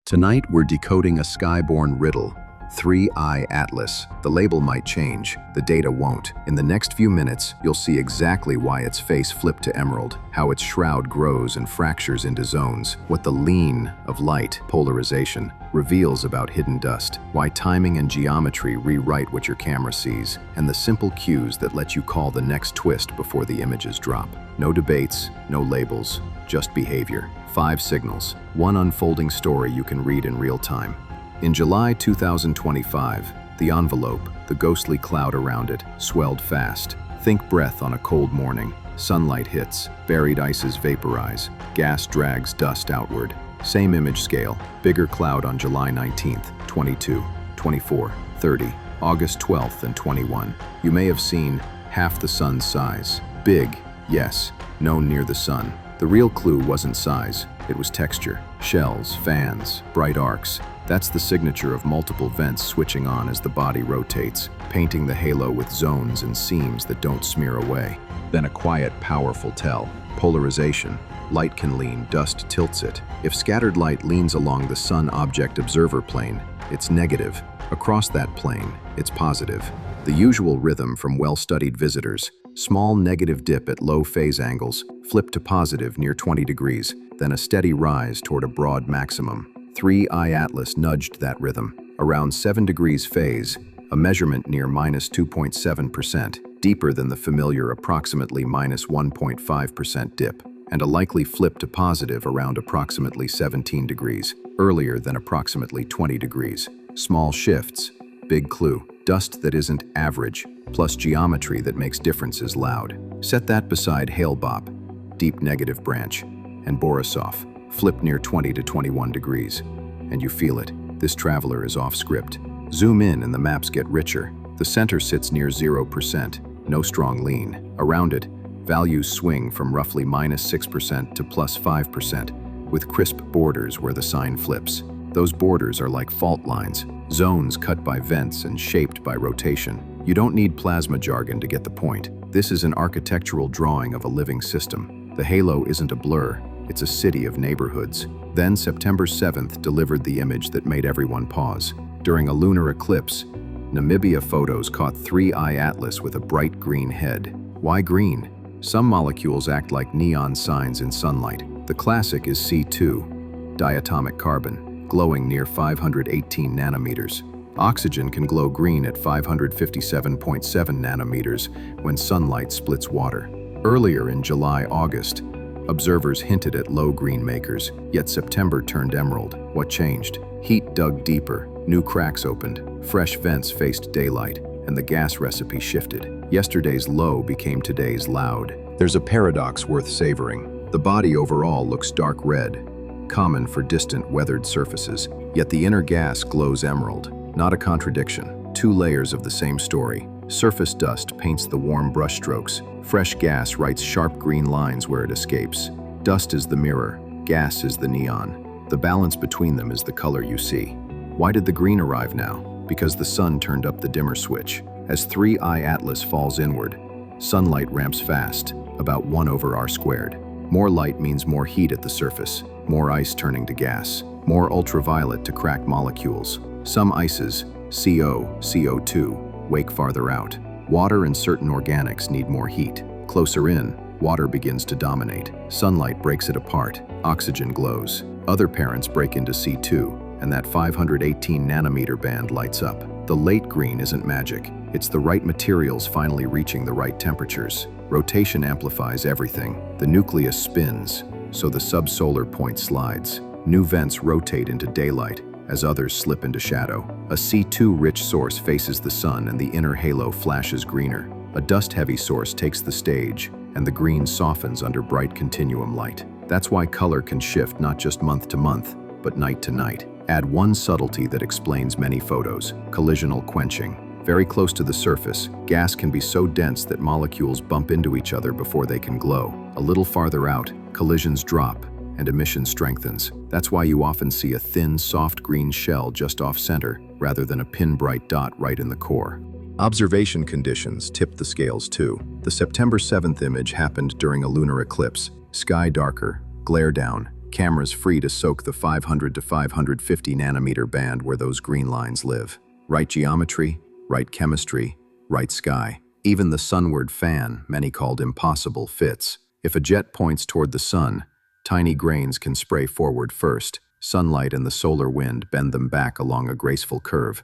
Tonight, we're decoding a skyborn riddle, 3-eye atlas. The label might change, the data won't. In the next few minutes, you'll see exactly why its face flipped to emerald, how its shroud grows and fractures into zones, what the lean of light, polarization, reveals about hidden dust, why timing and geometry rewrite what your camera sees, and the simple cues that let you call the next twist before the images drop. No debates, no labels, just behavior. 5 signals, one unfolding story you can read in real time. In July 2025, the envelope, the ghostly cloud around it, swelled fast. Think breath on a cold morning. Sunlight hits, buried ices vaporize, gas drags dust outward. Same image scale, bigger cloud on July 19th, 22, 24, 30, August 12th, and 21. You may have seen half the sun's size. Big, yes, known near the sun. The real clue wasn't size, it was texture. Shells, fans, bright arcs. That's the signature of multiple vents switching on as the body rotates, painting the halo with zones and seams that don't smear away. Then a quiet, powerful tell. Polarization. Light can lean, dust tilts it. If scattered light leans along the sun object observer plane, it's negative. Across that plane, it's positive. The usual rhythm from well-studied visitors. Small negative dip at low phase angles, flip to positive near 20 degrees, then a steady rise toward a broad maximum. 3-eye atlas nudged that rhythm. Around 7 degrees phase, a measurement near -2.7%, deeper than the familiar approximately -1.5% dip, and a likely flip to positive around approximately 17 degrees, earlier than approximately 20 degrees. Small shifts, big clue. Dust that isn't average, plus geometry that makes differences loud. Set that beside Hale-Bopp, deep negative branch, and Borisov, flip near 20 to 21 degrees. And you feel it, this traveler is off script. Zoom in and the maps get richer. The center sits near 0%, no strong lean. Around it, values swing from roughly -6% to +5%, with crisp borders where the sign flips. Those borders are like fault lines, zones cut by vents and shaped by rotation. You don't need plasma jargon to get the point. This is an architectural drawing of a living system. The halo isn't a blur, it's a city of neighborhoods. Then September 7th delivered the image that made everyone pause. During a lunar eclipse, Namibia photos caught 3-eye atlas with a bright green head. Why green? Some molecules act like neon signs in sunlight. The classic is C2, diatomic carbon, glowing near 518 nanometers. Oxygen can glow green at 557.7 nanometers when sunlight splits water. Earlier in July-August, observers hinted at low green makers, yet September turned emerald. What changed? Heat dug deeper, new cracks opened, fresh vents faced daylight, and the gas recipe shifted. Yesterday's low became today's loud. There's a paradox worth savoring. The body overall looks dark red, common for distant weathered surfaces, yet the inner gas glows emerald. Not a contradiction. 2 layers of the same story. Surface dust paints the warm brushstrokes. Fresh gas writes sharp green lines where it escapes. Dust is the mirror, gas is the neon. The balance between them is the color you see. Why did the green arrive now? Because the sun turned up the dimmer switch. As 3-eye atlas falls inward, sunlight ramps fast, about 1/r². More light means more heat at the surface, more ice turning to gas, more ultraviolet to crack molecules. Some ices, CO, CO2, wake farther out. Water and certain organics need more heat. Closer in, water begins to dominate. Sunlight breaks it apart, oxygen glows. Other parents break into C2, and that 518 nanometer band lights up. The late green isn't magic, it's the right materials finally reaching the right temperatures. Rotation amplifies everything. The nucleus spins, so the subsolar point slides. New vents rotate into daylight as others slip into shadow. A C2-rich source faces the sun and the inner halo flashes greener. A dust-heavy source takes the stage, and the green softens under bright continuum light. That's why color can shift not just month to month, but night to night. Add one subtlety that explains many photos: collisional quenching. Very close to the surface, gas can be so dense that molecules bump into each other before they can glow. A little farther out, collisions drop, and emission strengthens. That's why you often see a thin, soft green shell just off-center, rather than a pin-bright dot right in the core. Observation conditions tipped the scales too. The September 7th image happened during a lunar eclipse. Sky darker, glare down, Cameras free to soak the 500 to 550 nanometer band where those green lines live. Right geometry, right chemistry, right sky. Even the sunward fan, many called impossible, fits. If a jet points toward the sun, tiny grains can spray forward first. Sunlight and the solar wind bend them back along a graceful curve.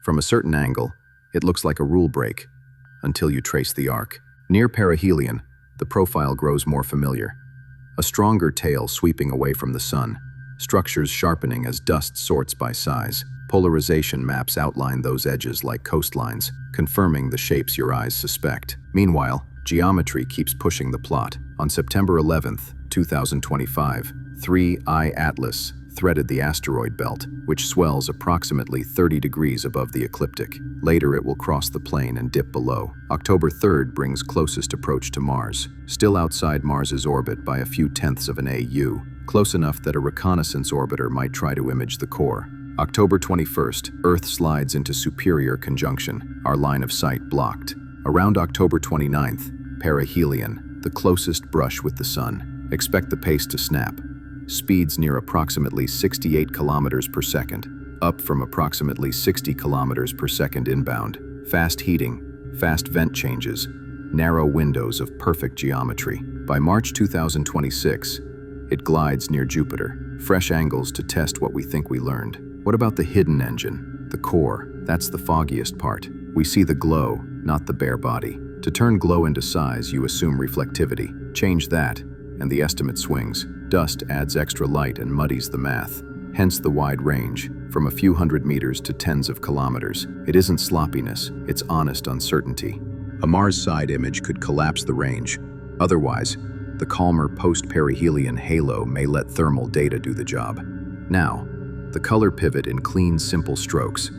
From a certain angle, it looks like a rule break, until you trace the arc. Near perihelion, the profile grows more familiar. A stronger tail sweeping away from the sun, structures sharpening as dust sorts by size. Polarization maps outline those edges like coastlines, confirming the shapes your eyes suspect. Meanwhile, geometry keeps pushing the plot. On September 11th, 2025, 3I Atlas threaded the asteroid belt, which swells approximately 30 degrees above the ecliptic. Later, it will cross the plane and dip below. October 3rd brings closest approach to Mars, still outside Mars's orbit by a few tenths of an AU, close enough that a reconnaissance orbiter might try to image the core. October 21st, Earth slides into superior conjunction, our line of sight blocked. Around October 29th, perihelion, the closest brush with the sun. Expect the pace to snap. Speeds near approximately 68 kilometers per second, up from approximately 60 kilometers per second inbound. Fast heating, fast vent changes, narrow windows of perfect geometry. By March 2026, it glides near Jupiter. Fresh angles to test what we think we learned. What about the hidden engine, the core? That's the foggiest part. We see the glow, not the bare body. To turn glow into size, you assume reflectivity. Change that, and the estimate swings. Dust adds extra light and muddies the math. Hence the wide range, from a few hundred meters to tens of kilometers. It isn't sloppiness, it's honest uncertainty. A Mars side image could collapse the range. Otherwise, the calmer post-perihelion halo may let thermal data do the job. Now, the color pivot in clean, simple strokes.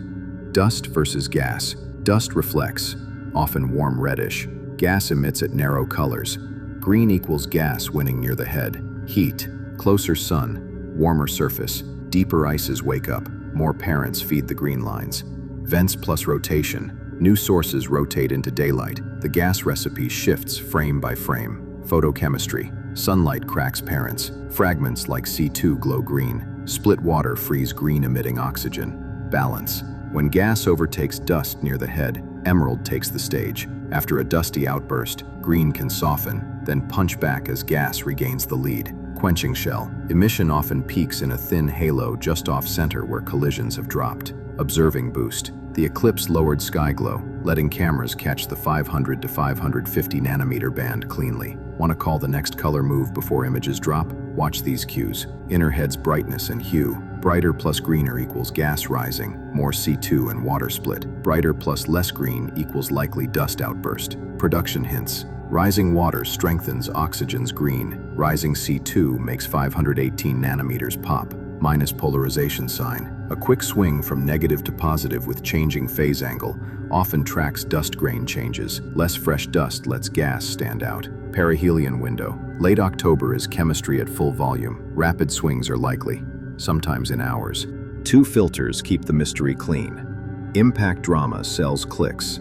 Dust versus gas. Dust reflects, often warm reddish. Gas emits at narrow colors. Green equals gas winning near the head. Heat, closer sun, warmer surface, deeper ices wake up, more parents feed the green lines. Vents plus rotation, new sources rotate into daylight. The gas recipe shifts frame by frame. Photochemistry, sunlight cracks parents. Fragments like C2 glow green. Split water freeze green emitting oxygen. Balance. When gas overtakes dust near the head, emerald takes the stage. After a dusty outburst, green can soften, then punch back as gas regains the lead. Quenching shell. Emission often peaks in a thin halo just off-center where collisions have dropped. Observing boost. The eclipse lowered sky glow, letting cameras catch the 500 to 550 nanometer band cleanly. Want to call the next color move before images drop? Watch these cues. Inner head's brightness and hue. Brighter plus greener equals gas rising, more C2 and water split. Brighter plus less green equals likely dust outburst. Production hints. Rising water strengthens oxygen's green. Rising C2 makes 518 nanometers pop. Minus polarization sign. A quick swing from negative to positive with changing phase angle often tracks dust grain changes. Less fresh dust lets gas stand out. Perihelion window. Late October is chemistry at full volume. Rapid swings are likely, sometimes in hours. Two filters keep the mystery clean. Impact drama sells clicks.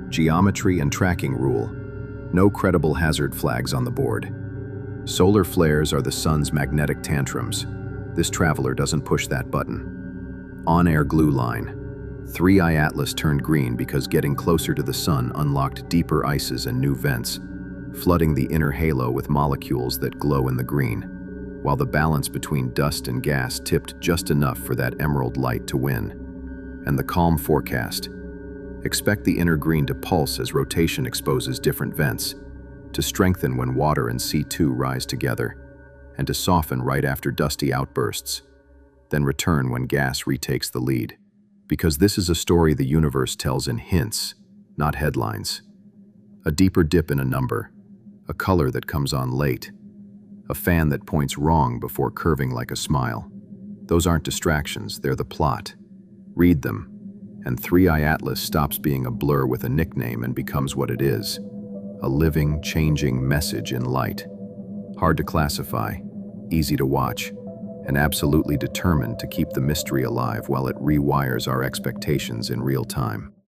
Geometry and tracking rule. No credible hazard flags on the board. Solar flares are the sun's magnetic tantrums. This traveler doesn't push that button. On-air glue line. 3I Atlas turned green because getting closer to the sun unlocked deeper ices and new vents, flooding the inner halo with molecules that glow in the green, while the balance between dust and gas tipped just enough for that emerald light to win. And the calm forecast. Expect the inner green to pulse as rotation exposes different vents, to strengthen when water and C2 rise together, and to soften right after dusty outbursts, then return when gas retakes the lead. Because this is a story the universe tells in hints, not headlines. A deeper dip in a number, a color that comes on late, a fan that points wrong before curving like a smile. Those aren't distractions, they're the plot. Read them, and 3I Atlas stops being a blur with a nickname and becomes what it is, a living, changing message in light. Hard to classify, easy to watch, and absolutely determined to keep the mystery alive while it rewires our expectations in real time.